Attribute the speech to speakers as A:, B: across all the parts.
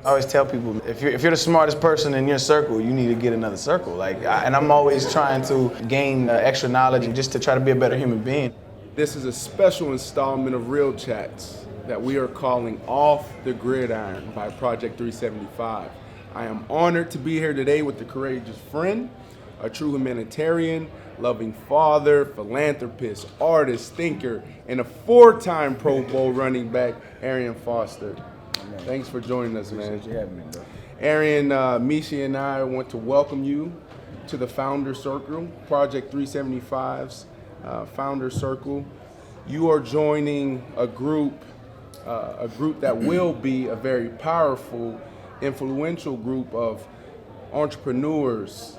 A: I always tell people, if you're the smartest person in your circle, you need to get another circle. And I'm always trying to gain extra knowledge just to try to be a better human being.
B: This is a special installment of Real Chats that we are calling Off the Gridiron by Project 375. I am honored to be here today with a courageous friend, a true humanitarian, loving father, philanthropist, artist, thinker, and a 4-time Pro Bowl running back, Arian Foster. Thanks for joining us, man.
A: Appreciate you having me, bro.
B: Arian, Michi and I want to welcome you to the Founder Circle, Project 375's Founder Circle. You are joining a group that will be a very powerful, influential group of entrepreneurs,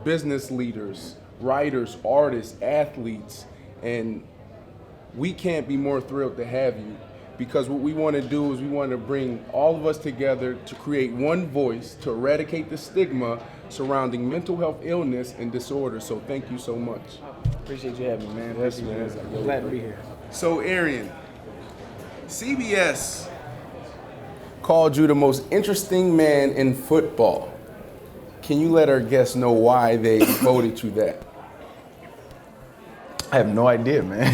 B: business leaders, writers, artists, athletes, and we can't be more thrilled to have you. Because what we want to do is we want to bring all of us together to create one voice to eradicate the stigma surrounding mental health illness and disorder. So thank you so much.
A: Appreciate you having me, man.
B: Yes, man.
A: I'm glad to be here.
B: So Arian, CBS called you the most interesting man in football. Can you let our guests know why they voted you that?
A: I have no idea, man.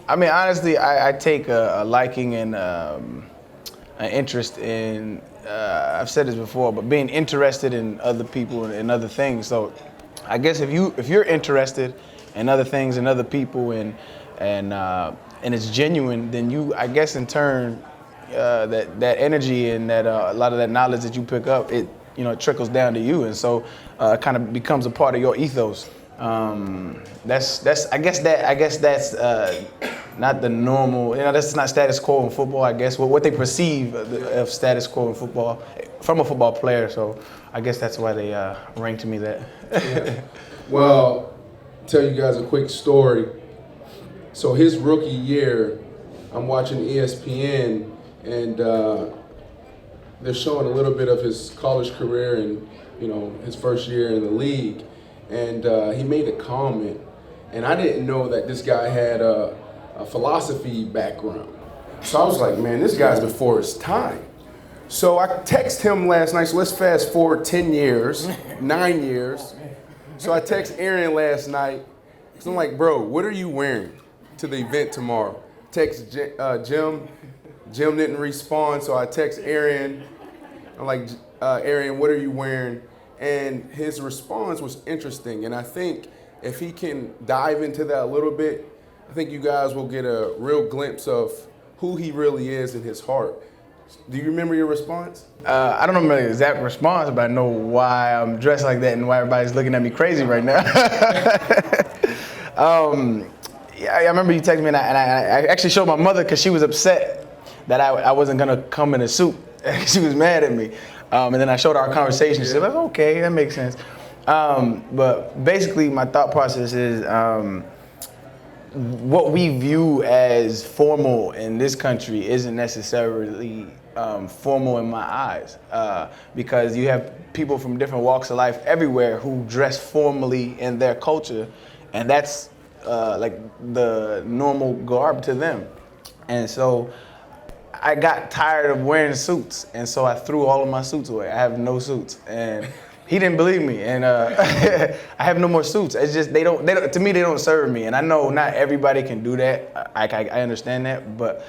A: Honestly, I take a liking and an interest in, I've said this before, but being interested in other people and other things. So I guess if you're interested in other things and other people and it's genuine, then you, I guess in turn, that energy and that a lot of that knowledge that you pick up, it trickles down to you, and so it kind of becomes a part of your ethos. I guess that's not the normal. That's not status quo in football. I guess what they perceive of status quo in football from a football player. So I guess that's why they ranked me that.
B: Yeah. Well, tell you guys a quick story. So his rookie year, I'm watching ESPN, and they're showing a little bit of his college career and his first year in the league. And he made a comment, and I didn't know that this guy had a philosophy background. So I was like, man, this guy's before his time. So I texted him last night, so let's fast forward 10 years, 9 years. So I text Arian last night, so I'm like, bro, what are you wearing to the event tomorrow? Text Jim didn't respond, so I text Arian. I'm like, Arian, what are you wearing? And his response was interesting, and I think if he can dive into that a little bit, I think you guys will get a real glimpse of who he really is in his heart. Do you remember your response?
A: I don't remember the exact response, but I know why I'm dressed like that and why everybody's looking at me crazy right now. Yeah, I remember you texted me, and I actually showed my mother because she was upset that I wasn't gonna come in a suit. She was mad at me. And then I showed her our conversation. She said, okay, that makes sense. But basically, my thought process is what we view as formal in this country isn't necessarily formal in my eyes, because you have people from different walks of life everywhere who dress formally in their culture, and that's like the normal garb to them. And so I got tired of wearing suits, and so I threw all of my suits away. I have no suits, and he didn't believe me, and I have no more suits. It's just they don't. To me, they don't serve me, and I know not everybody can do that. I understand that, but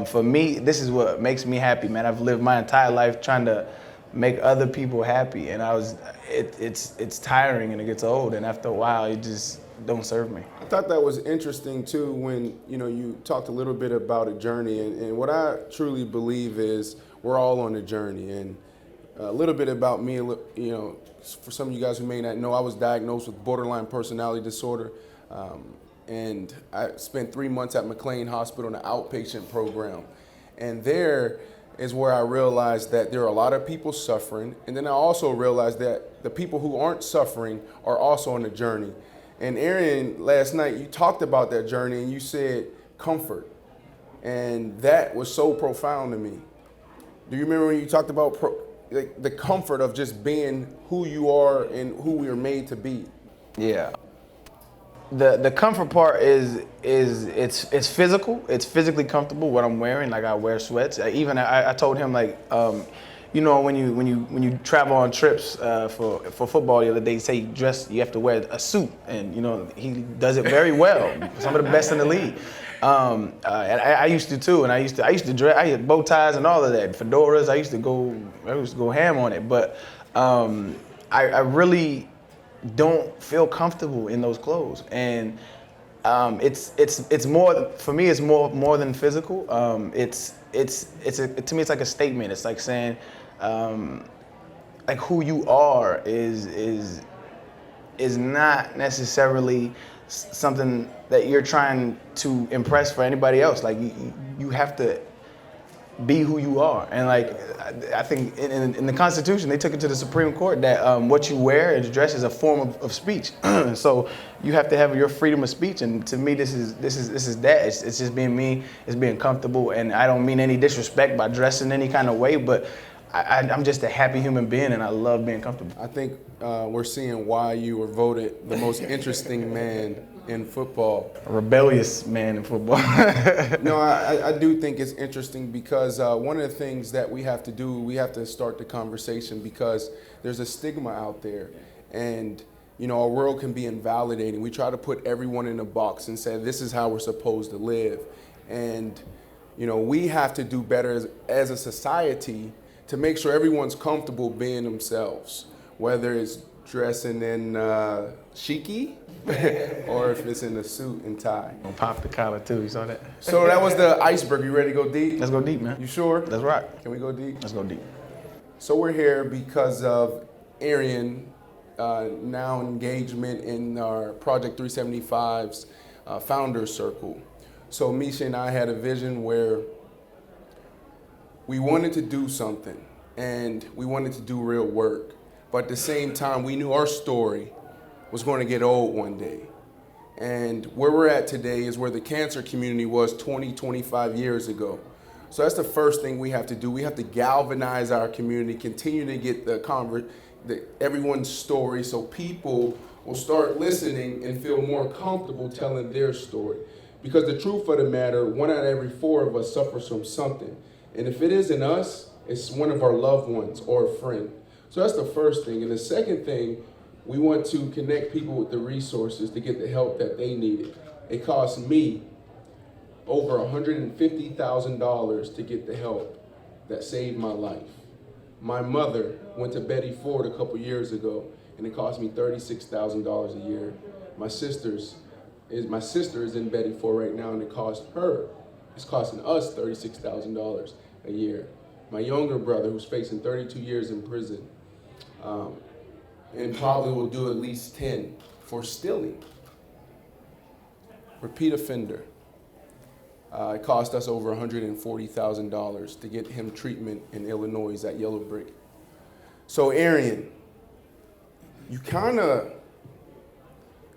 A: for me, this is what makes me happy, man. I've lived my entire life trying to make other people happy, and it's tiring and it gets old, and after a while, it just don't serve me.
B: I thought that was interesting too when you talked a little bit about a journey, and what I truly believe is we're all on a journey. And a little bit about me, for some of you guys who may not know, I was diagnosed with borderline personality disorder, and I spent 3 months at McLean Hospital in an outpatient program, and there is where I realized that there are a lot of people suffering, and then I also realized that the people who aren't suffering are also on a journey. And Arian, last night you talked about that journey and you said comfort. And that was so profound to me. Do you remember when you talked about the comfort of just being who you are and who we are made to be?
A: Yeah. the comfort part is it's physical. It's physically comfortable what I'm wearing. Like I wear sweats. I told him like, you know, when you travel on trips for football the other day, say you have to wear a suit, and you know he does it very well. Some of the best in the league. And I used to too, and I used to dress. I had bow ties and all of that, fedoras. I used to go ham on it, but I really don't feel comfortable in those clothes, and it's more for me. It's more than physical. To me it's like a statement. It's like saying like who you are is not necessarily something that you're trying to impress for anybody else. Like you have to be who you are. And like I think in the Constitution they took it to the Supreme Court that what you wear and dress is a form of speech. So you have to have your freedom of speech, and to me this is that. It's just being me, it's being comfortable, and I don't mean any disrespect by dressing any kind of way, but I'm just a happy human being, and I love being comfortable.
B: I think we're seeing why you were voted the most interesting man in football.
A: A rebellious man in football.
B: No, I do think it's interesting because one of the things that we have to do, we have to start the conversation because there's a stigma out there, and you know, our world can be invalidating. We try to put everyone in a box and say this is how we're supposed to live, and you know, we have to do better as a society to make sure everyone's comfortable being themselves, whether it's dressing in chic-y or if it's in a suit and tie.
A: Gonna pop the collar too, you saw that?
B: So that was the iceberg. You ready to go deep?
A: Let's go deep, man.
B: You sure?
A: That's right.
B: Can we go deep?
A: Let's go deep.
B: So we're here because of Arian, now engagement in our Project 375's Founders Circle. So Michi and I had a vision where we wanted to do something, and we wanted to do real work. But at the same time, we knew our story was going to get old one day. And where we're at today is where the cancer community was 20, 25 years ago. So that's the first thing we have to do. We have to galvanize our community, continue to get everyone's story so people will start listening and feel more comfortable telling their story. Because the truth of the matter, 1 out of every 4 of us suffers from something. And if it isn't us, it's one of our loved ones or a friend. So that's the first thing. And the second thing, we want to connect people with the resources to get the help that they needed. It cost me over $150,000 to get the help that saved my life. My mother went to Betty Ford a couple years ago, and it cost me $36,000 a year. My sister is in Betty Ford right now, and it's costing us $36,000 a year. My younger brother, who's facing 32 years in prison, and probably will do at least 10 for stealing. Repeat offender. It cost us over $140,000 to get him treatment in Illinois at Yellow Brick. So Arian, you kind of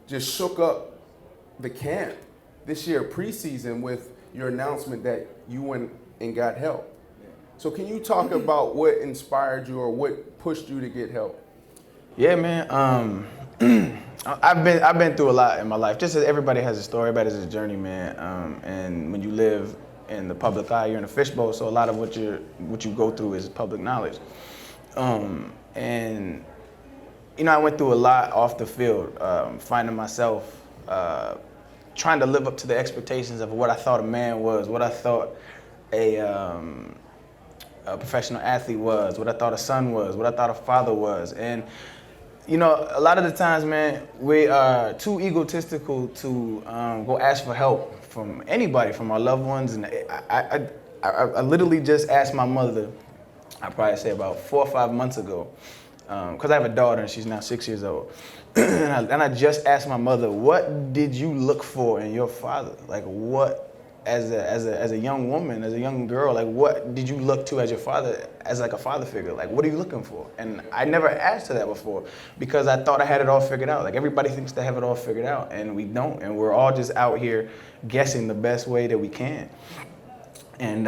B: just shook up the camp this year preseason with your announcement that you went and got help. So can you talk about what inspired you or what pushed you to get help?
A: Yeah, man. I've been through a lot in my life. Just as everybody has a story, everybody has a journey, man. And when you live in the public eye, you're in a fishbowl. So a lot of what you go through is public knowledge. And you know, I went through a lot off the field, finding myself trying to live up to the expectations of what I thought a man was, what I thought a professional athlete was, what I thought a son was, what I thought a father was. And you know, a lot of the times, man, we are too egotistical to go ask for help from anybody, from our loved ones. And I literally just asked my mother, I'd probably say about 4 or 5 months ago, because I have a daughter and she's now 6 years old. And I just asked my mother, what did you look for in your father? Like what, as a young woman, as a young girl, like what did you look to as your father, as like a father figure? Like what are you looking for? And I never asked her that before because I thought I had it all figured out. Like everybody thinks they have it all figured out and we don't. And we're all just out here guessing the best way that we can. And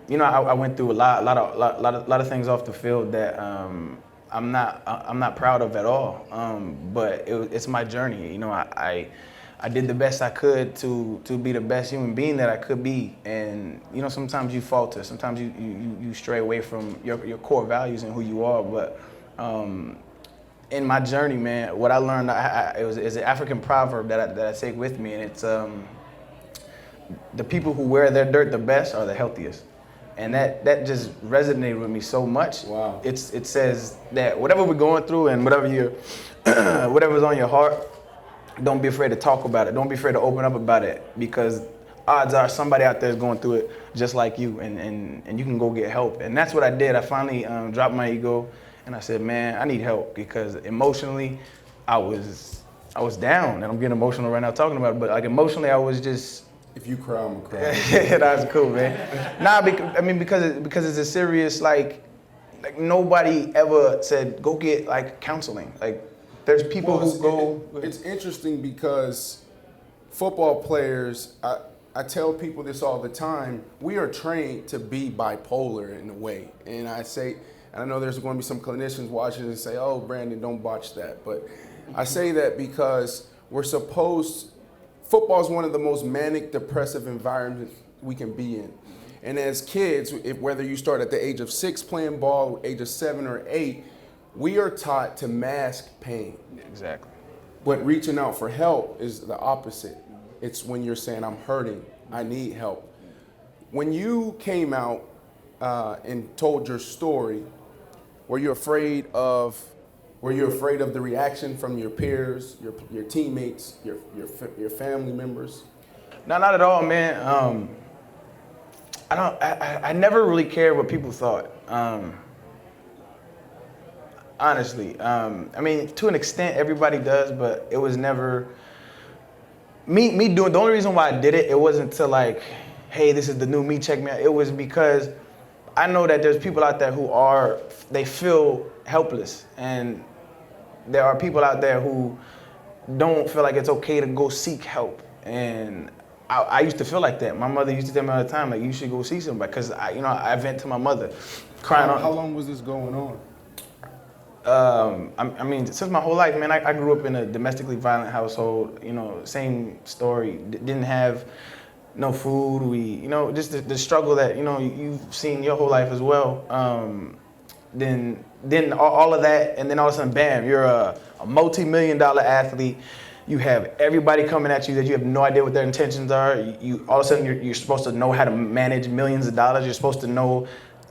A: you know, I went through a lot of things off the field that I'm not proud of at all. But it's my journey. You know, I did the best I could to be the best human being that I could be. And you know, sometimes you falter, sometimes you stray away from your core values and who you are. But in my journey, man, what I learned, it's an African proverb that I take with me, and it's the people who wear their dirt the best are the healthiest. And that just resonated with me so much.
B: Wow.
A: It says that whatever we're going through and whatever's on your heart, don't be afraid to talk about it. Don't be afraid to open up about it, because odds are somebody out there is going through it just like you, and you can go get help. And that's what I did. I finally dropped my ego, and I said, man, I need help, because emotionally I was down, and I'm getting emotional right now talking about it, but like emotionally I was just.
B: If you cry, I'm gonna cry.
A: That was cool, man. Nah, because it's a serious, like nobody ever said go get like counseling. Like there's people who go.
B: It's interesting because football players, I tell people this all the time, we are trained to be bipolar in a way. And I know there's going to be some clinicians watching and say, oh, Brandon, don't botch that. But I say that because football is one of the most manic, depressive environments we can be in. And as kids, whether you start at the age of 6 playing ball, age of 7 or 8, we are taught to mask pain.
A: Exactly.
B: But reaching out for help is the opposite. It's when you're saying, I'm hurting, I need help. When you came out and told your story, were you afraid of the reaction from your peers, your teammates, your family members?
A: No, not at all, man. I never really cared what people thought. Honestly, I mean, to an extent, everybody does, but it was never me doing. The only reason why I did it, it wasn't to like, hey, this is the new me, check me out. It was because I know that there's people out there they feel helpless, and there are people out there who don't feel like it's okay to go seek help. And I used to feel like that. My mother used to tell me all the time, like, you should go see somebody, because I vent to my mother, crying.
B: How long was this going on?
A: I mean, since my whole life, man. I grew up in a domestically violent household. Same story. Didn't have no food. Just the struggle that you've seen your whole life as well. Then all of that, and then all of a sudden, bam! You're a multi-million-dollar athlete. You have everybody coming at you that you have no idea what their intentions are. You all of a sudden you're supposed to know how to manage millions of dollars. You're supposed to know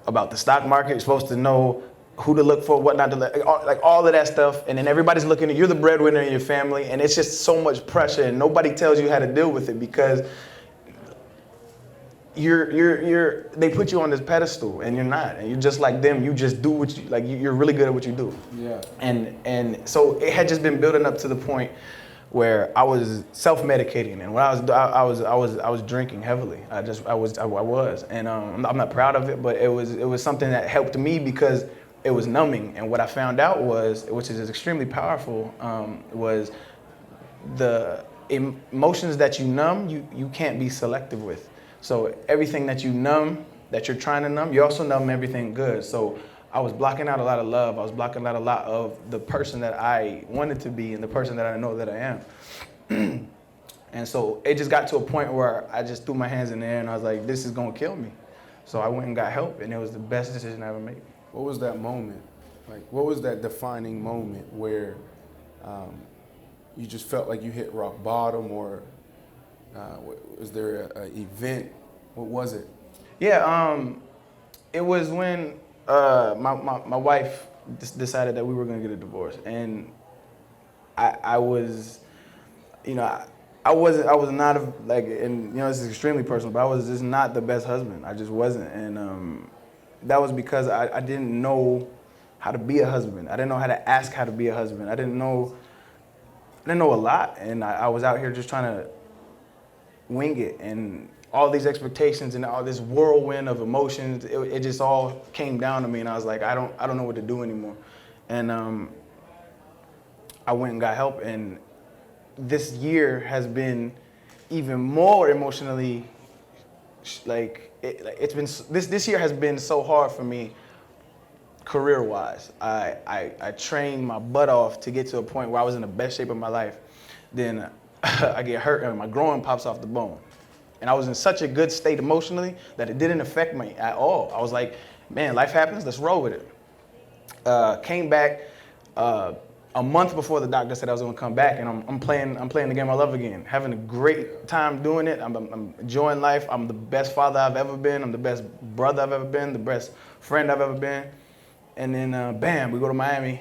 A: about the stock market. You're supposed to know who to look for, what not to look, like all of that stuff. And then everybody's looking at you. You're the breadwinner in your family, and it's just so much pressure, and nobody tells you how to deal with it, because they put you on this pedestal, and you're not, and you're just like them. You just do what you're really good at what you do.
B: Yeah.
A: And so it had just been building up to the point where I was self-medicating, and when I was drinking heavily. I was, and I'm not proud of it, but it was something that helped me because it was numbing. And what I found out was, which is extremely powerful, was the emotions that you numb, you can't be selective with. So everything that you numb, that you're trying to numb, you also numb everything good. So I was blocking out a lot of love. I was blocking out a lot of the person that I wanted to be and the person that I know that I am. And so it just got to a point where I just threw my hands in the air and I was like, this is gonna kill me. So I went and got help, and it was the best decision I ever made.
B: What was that moment? Like, what was that defining moment where you just felt like you hit rock bottom, or was there an event? What was it?
A: Yeah, it was when my wife decided that we were going to get a divorce, and I was, I was not and this is extremely personal, but I was just not the best husband. I just wasn't, and that was because I didn't know how to be a husband. I didn't know how to ask how to be a husband. I didn't know a lot, and I was out here just trying to wing it, and all these expectations and all this whirlwind of emotions, it just all came down to me, and I was like, I don't know what to do anymore. And I went and got help, and this year has been even more emotionally, this year has been so hard for me career-wise. I trained my butt off to get to a point where I was in the best shape of my life. Then I get hurt and my groin pops off the bone. And I was in such a good state emotionally that it didn't affect me at all. I was like, man, life happens, let's roll with it. Came back a month before the doctor said I was gonna come back, and I'm playing the game I love again. Having a great time doing it. I'm enjoying life. I'm the best father I've ever been. I'm the best brother I've ever been, the best friend I've ever been. And then bam, we go to Miami.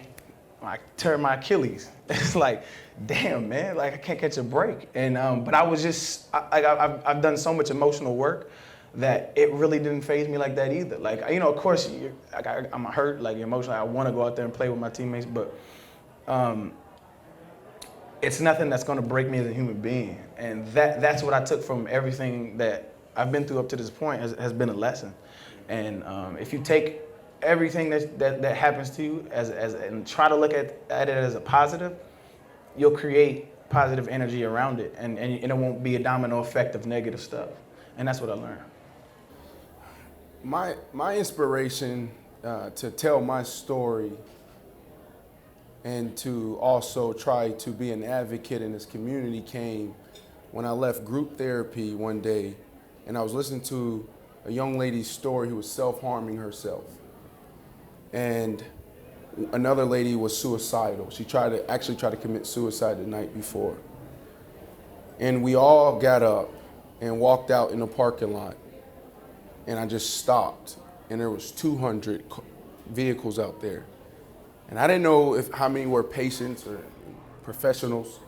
A: I tear my Achilles. It's like, damn, man, like I can't catch a break. And but I was just, I've done so much emotional work that it really didn't faze me like that either. Like, you know, of course, I'm hurt, like emotionally. I want to go out there and play with my teammates, but it's nothing that's going to break me as a human being. And that's what I took from everything that I've been through up to this point has been a lesson. And if you take everything that happens to you and try to look at it as a positive, you'll create positive energy around it, and it won't be a domino effect of negative stuff. And that's what I learned.
B: My inspiration to tell my story and to also try to be an advocate in this community came when I left group therapy one day, and I was listening to a young lady's story who was self-harming herself. And another lady was suicidal. She tried to commit suicide the night before. And we all got up and walked out in the parking lot. And I just stopped, and there was 200 vehicles out there. And I didn't know how many were patients or professionals,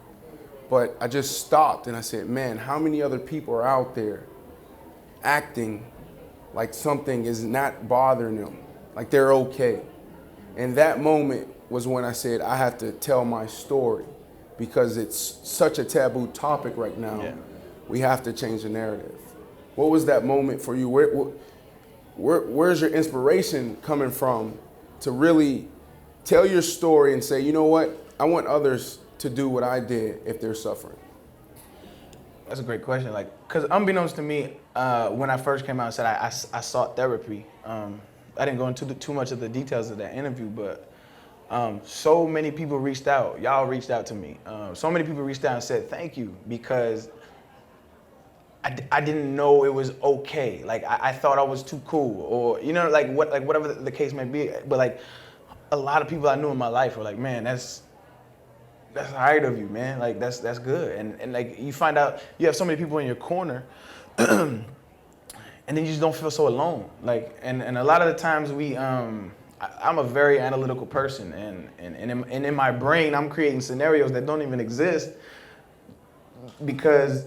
B: but I just stopped and I said, man, how many other people are out there acting like something is not bothering them, like they're okay? And that moment was when I said, I have to tell my story because it's such a taboo topic right now. Yeah. We have to change the narrative. What was that moment for you? Where's your inspiration coming from to really tell your story and say, you know what, I want others to do what I did if they're suffering?
A: That's a great question. Like, because unbeknownst to me, when I first came out and said I sought therapy, I didn't go into too much of the details of that interview, but so many people reached out. Y'all reached out to me. So many people reached out and said thank you, because I didn't know it was okay. Like I thought I was too cool, or you know, like whatever the case may be. But like a lot of people I knew in my life were like, man, that's all right of you, man. Like that's good. And like you find out you have so many people in your corner, and then you just don't feel so alone. Like and a lot of the times I'm a very analytical person, and in my brain I'm creating scenarios that don't even exist because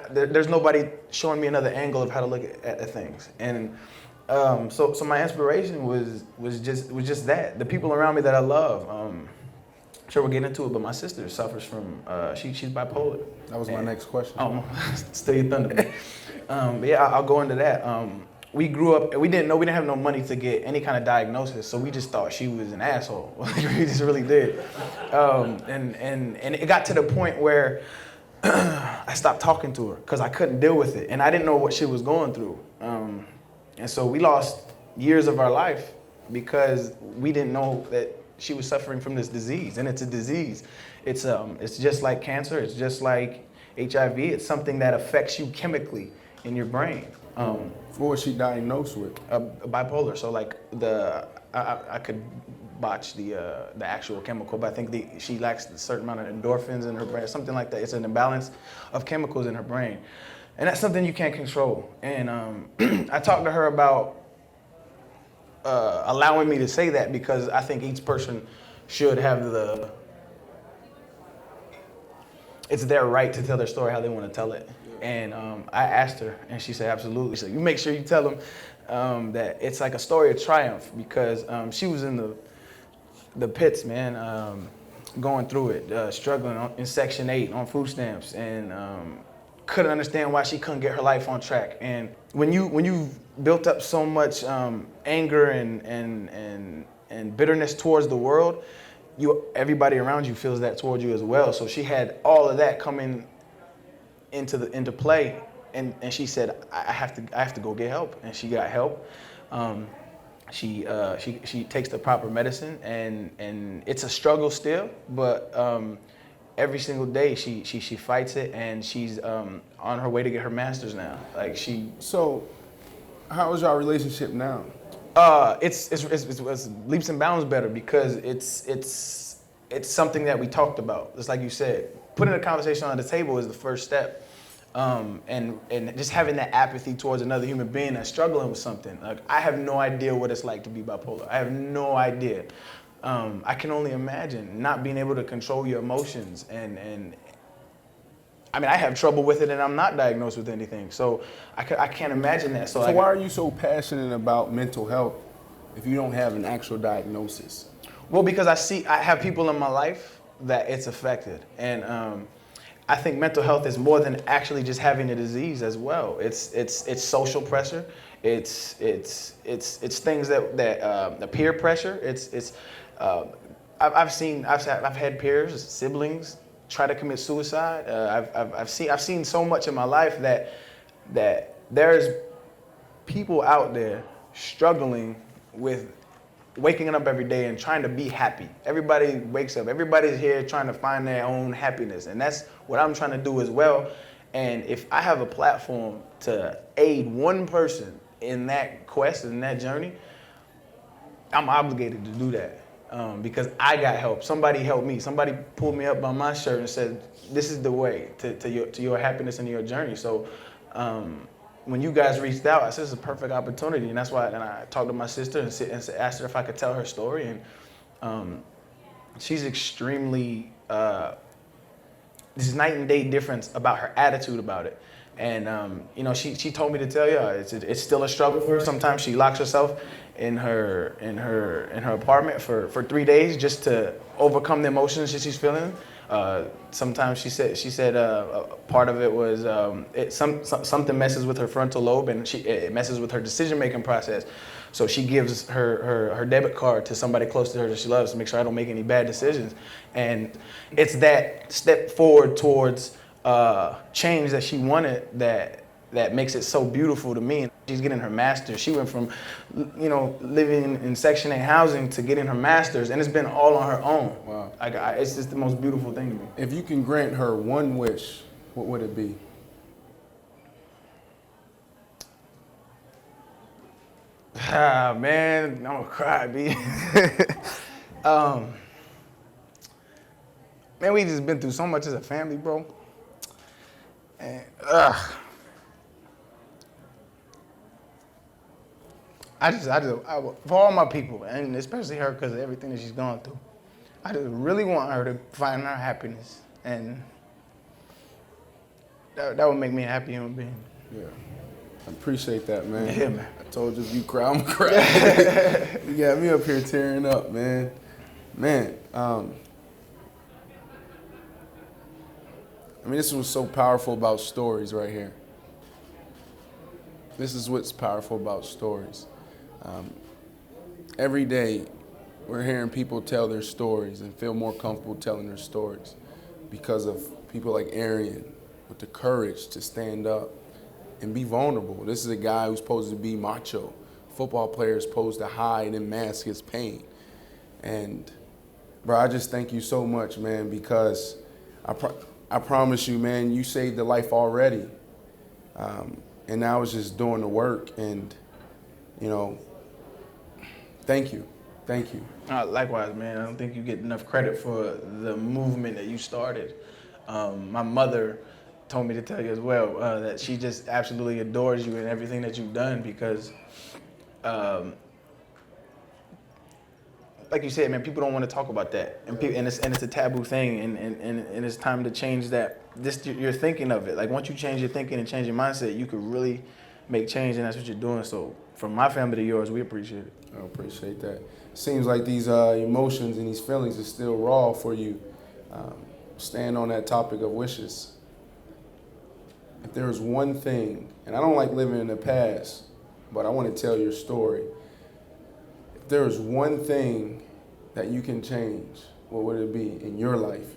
A: there's nobody showing me another angle of how to look at things. And so my inspiration was just that. The people around me that I love. I'm sure we'll get into it, but my sister suffers from, she's bipolar.
B: That was my next question.
A: Oh, steal your thunder. But yeah, I'll go into that. We grew up, and we didn't have no money to get any kind of diagnosis, so we just thought she was an asshole. We just really did. And it got to the point where I stopped talking to her because I couldn't deal with it, and I didn't know what she was going through. And so we lost years of our life because we didn't know that she was suffering from this disease, and it's a disease. It's just like cancer. It's just like HIV. It's something that affects you chemically in your brain.
B: What was she diagnosed with?
A: Bipolar. So like I could botch the actual chemical, but I think she lacks a certain amount of endorphins in her brain, something like that. It's an imbalance of chemicals in her brain, and that's something you can't control. And I talked to her about allowing me to say that because I think each person should have it's their right to tell their story how they want to tell it. And I asked her, and she said, absolutely. So you make sure you tell them that it's like a story of triumph, because she was in the pits, man, going through it, struggling in Section 8 on food stamps, and couldn't understand why she couldn't get her life on track. And when you've built up so much anger and bitterness towards the world, everybody around you feels that towards you as well. So she had all of that coming into play, and she said, I have to go get help, and she got help. She takes the proper medicine, and it's a struggle still, but every single day she fights it, and she's on her way to get her master's now. Like
B: So, how is your relationship now?
A: It's leaps and bounds better because it's something that we talked about. Just like you said, putting a conversation on the table is the first step. And just having that apathy towards another human being that's struggling with something. Like, I have no idea what it's like to be bipolar. I have no idea. I can only imagine not being able to control your emotions. And I mean, I have trouble with it, and I'm not diagnosed with anything. So I can't imagine that.
B: So why are you so passionate about mental health if you don't have an actual diagnosis?
A: Well, because I have people in my life that it's affected. And I think mental health is more than actually just having a disease as well. It's social pressure. It's things that the peer pressure. I've had peers, siblings try to commit suicide. I've seen so much in my life that there's people out there struggling with waking up every day and trying to be happy. Everybody wakes up. Everybody's here trying to find their own happiness. And that's what I'm trying to do as well. And if I have a platform to aid one person in that quest, in that journey, I'm obligated to do that. Because I got help. Somebody helped me. Somebody pulled me up by my shirt and said, this is the way to your happiness and your journey. So when you guys reached out, I said, this is a perfect opportunity. And that's why I talked to my sister and asked her if I could tell her story. And she's extremely, this night and day difference about her attitude about it. And she told me to tell you it's still a struggle for her. Sometimes she locks herself in her apartment for 3 days just to overcome the emotions that she's feeling. Sometimes she said part of it was something messes with her frontal lobe, and it messes with her decision-making process. So she gives her debit card to somebody close to her that she loves to make sure I don't make any bad decisions. And it's that step forward towards change that she wanted that makes it so beautiful to me. She's getting her master's. She went from, living in Section 8 housing to getting her master's, and it's been all on her own.
B: Wow.
A: It's just the most beautiful thing to me.
B: If you can grant her one wish, what would it be?
A: Man, I'm gonna cry, B. Man, we just been through so much as a family, bro. And, for all my people, and especially her because of everything that she's gone through, I just really want her to find her happiness, and that would make me a happy human being.
B: Yeah, I appreciate that, man.
A: Yeah, man.
B: I told you if you cry, I'm crying. You got me up here tearing up, man. Man, this was so powerful about stories right here. This is what's powerful about stories. Every day, we're hearing people tell their stories and feel more comfortable telling their stories because of people like Arian with the courage to stand up and be vulnerable. This is a guy who's supposed to be macho. Football players supposed to hide and mask his pain. And, bro, I just thank you so much, man, because I promise you, man, you saved a life already. And now it's just doing the work, and, thank you. Thank you.
A: Likewise, man. I don't think you get enough credit for the movement that you started. My mother told me to tell you as well that she just absolutely adores you and everything that you've done because, like you said, man, people don't want to talk about that, and it's a taboo thing, and it's time to change that. You're thinking of it. Like once you change your thinking and change your mindset, you could really make change, and that's what you're doing. So from my family to yours, we appreciate it.
B: I appreciate that. Seems like these emotions and these feelings are still raw for you. Staying on that topic of wishes. If there was one thing, and I don't like living in the past, but I want to tell your story. If there was one thing that you can change, what would it be in your life?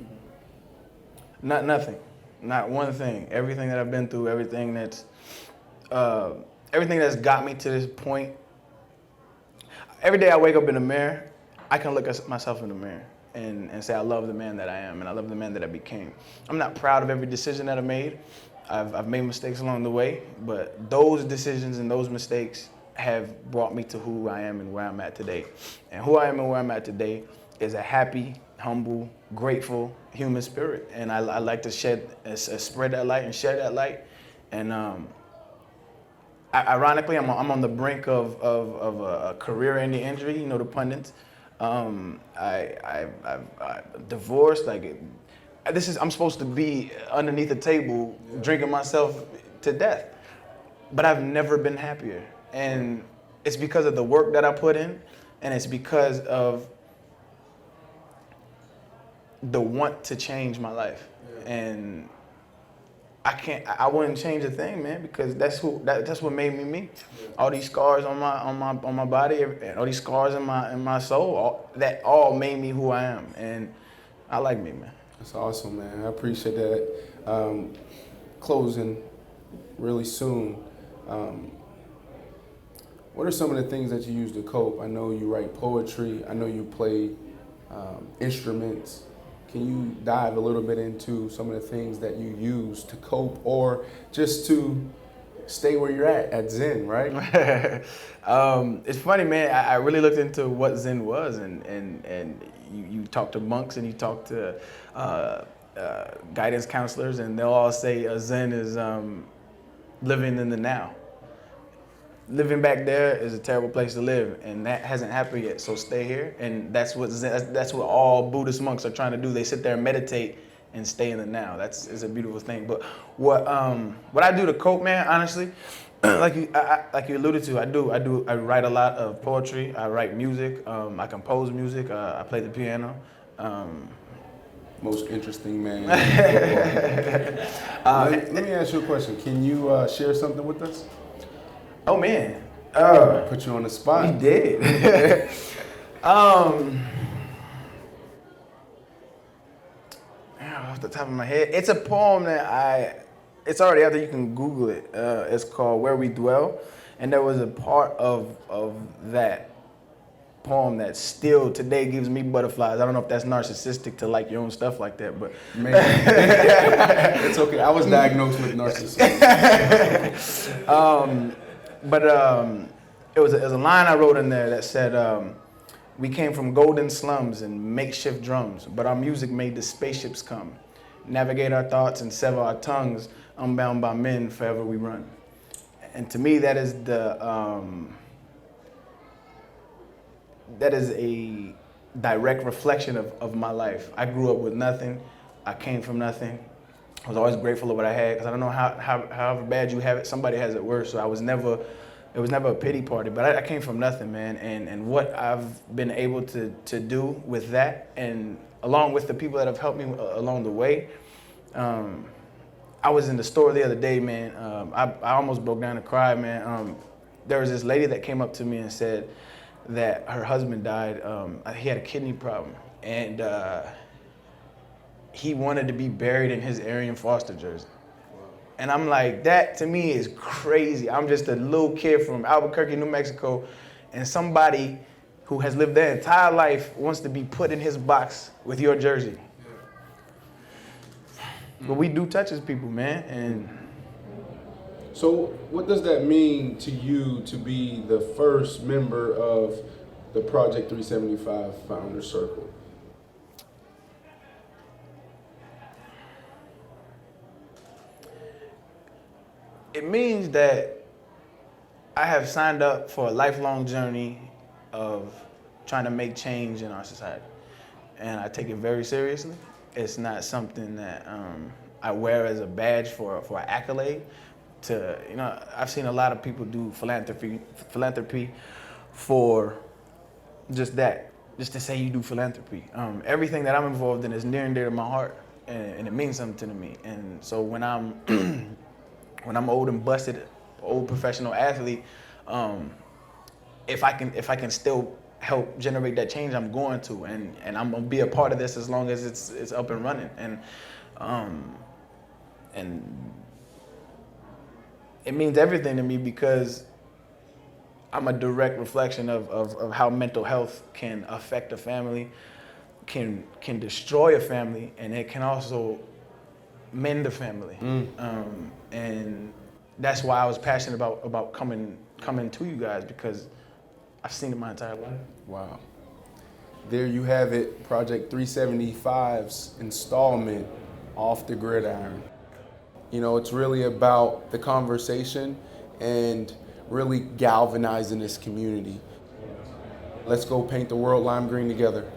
A: Nothing. Not one thing. Everything that I've been through, everything that's got me to this point. Every day I wake up in the mirror, I can look at myself in the mirror, and say I love the man that I am and I love the man that I became. I'm not proud of every decision that I made. I've made mistakes along the way, but those decisions and those mistakes have brought me to who I am and where I'm at today. And who I am and where I'm at today is a happy, humble, grateful human spirit. And I like to spread that light and share that light. And ironically, I'm on the brink of a career-ending injury. You know, the pundits. I divorced. I'm supposed to be underneath the table drinking myself to death, but I've never been happier. And it's because of the work that I put in, and it's because of the want to change my life. And I wouldn't change a thing, man, because that's what made me me. All these scars on my body, all these scars in my soul, that all made me who I am. And I like me, man.
B: That's awesome, man. I appreciate that. Closing really soon. What are some of the things that you use to cope? I know you write poetry. I know you play instruments. Can you dive a little bit into some of the things that you use to cope or just to stay where you're at Zen, right?
A: It's funny, man. I really looked into what Zen was, and you talk to monks and you talk to guidance counselors, and they'll all say Zen is living in the now. Living back there is a terrible place to live, and that hasn't happened yet. So stay here, and that's what all Buddhist monks are trying to do. They sit there and meditate and stay in the now. It's a beautiful thing. But what I do to cope, man, honestly, like you alluded to, I write a lot of poetry. I write music. I compose music. I play the piano.
B: Most interesting man. Let me ask you a question. Can you share something with us?
A: Oh man,
B: put you on the spot.
A: You did. Off the top of my head, it's a poem that it's already out there. You can Google it. It's called "Where We Dwell," and there was a part of that poem that still today gives me butterflies. I don't know if that's narcissistic to like your own stuff like that, but
B: man, it's okay. I was diagnosed with narcissism.
A: But it was a line I wrote in there that said, we came from golden slums and makeshift drums, but our music made the spaceships come. Navigate our thoughts and sever our tongues, unbound by men, forever we run. And to me, that is a direct reflection of my life. I grew up with nothing. I came from nothing. I was always grateful of what I had, because I don't know however bad you have it, somebody has it worse. So it was never a pity party, but I came from nothing, man. And what I've been able to do with that, and along with the people that have helped me along the way. I was in the store the other day, man. I almost broke down and cried, man. There was this lady that came up to me and said that her husband died. He had a kidney problem, and he wanted to be buried in his Arian Foster jersey. And I'm like, that to me is crazy. I'm just a little kid from Albuquerque, New Mexico, and somebody who has lived their entire life wants to be put in his box with your jersey. But we do touch as people, man. And
B: so what does that mean to you to be the first member of the Project 375 Founder Circle?
A: It means that I have signed up for a lifelong journey of trying to make change in our society. And I take it very seriously. It's not something that I wear as a badge for an accolade. I've seen a lot of people do philanthropy for just that, just to say you do philanthropy. Everything that I'm involved in is near and dear to my heart, and it means something to me. And so when I'm old and busted, old professional athlete, if I can still help generate that change, I'm going to, and I'm gonna be a part of this as long as it's up and running. And it means everything to me, because I'm a direct reflection of how mental health can affect a family, can destroy a family, and it can also mend a family. And that's why I was passionate about coming to you guys, because I've seen it my entire life.
B: Wow. There you have it, Project 375's installment, Off the Gridiron. You know, it's really about the conversation and really galvanizing this community. Let's go paint the world lime green together.